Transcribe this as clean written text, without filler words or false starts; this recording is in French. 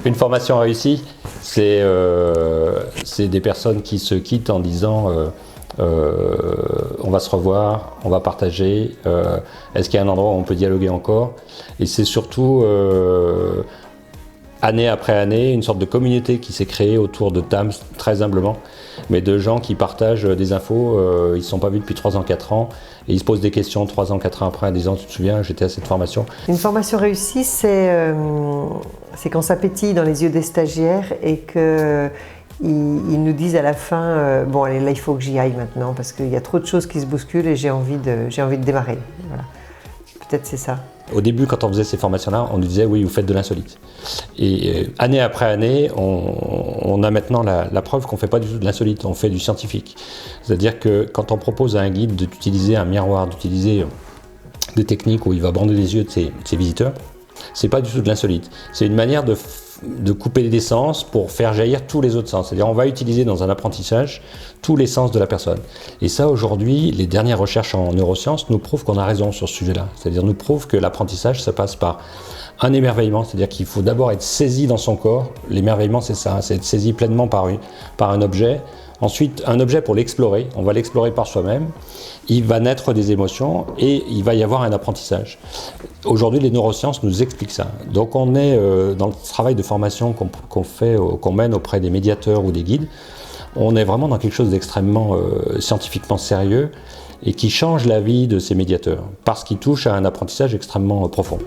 Une formation réussie, c'est des personnes qui se quittent en disant on va se revoir, on va partager, est-ce qu'il y a un endroit où on peut dialoguer encore? Et c'est surtout, année après année, une sorte de communauté qui s'est créée autour de TAMS, très humblement, mais de gens qui partagent des infos, ils ne se sont pas vus depuis 3 ans, 4 ans, et ils se posent des questions 3 ans, 4 ans après en disant « tu te souviens, j'étais à cette formation ». Une formation réussie, c'est quand ça pétille dans les yeux des stagiaires et qu'ils nous disent à la fin bon allez, là il faut que j'y aille maintenant parce qu'il y a trop de choses qui se bousculent et j'ai envie de démarrer. Voilà. Peut-être c'est ça. Au début, quand on faisait ces formations-là, on nous disait oui, vous faites de l'insolite. Et année après année, on a maintenant la preuve qu'on ne fait pas du tout de l'insolite, on fait du scientifique. C'est-à-dire que quand on propose à un guide d'utiliser un miroir, d'utiliser des techniques où il va bander les yeux de ses visiteurs, c'est pas du tout de l'insolite. C'est une manière de couper les sens pour faire jaillir tous les autres sens. C'est-à-dire on va utiliser dans un apprentissage tous les sens de la personne. Et ça, aujourd'hui, les dernières recherches en neurosciences nous prouvent qu'on a raison sur ce sujet-là. C'est-à-dire nous prouvent que l'apprentissage, ça passe par un émerveillement, c'est-à-dire qu'il faut d'abord être saisi dans son corps. L'émerveillement, c'est ça, c'est être saisi pleinement par un objet. Ensuite, un objet pour l'explorer, on va l'explorer par soi-même, il va naître des émotions et il va y avoir un apprentissage. Aujourd'hui, les neurosciences nous expliquent ça. Donc on est dans le travail de formation qu'on mène auprès des médiateurs ou des guides, on est vraiment dans quelque chose d'extrêmement scientifiquement sérieux et qui change la vie de ces médiateurs, parce qu'il touche à un apprentissage extrêmement profond.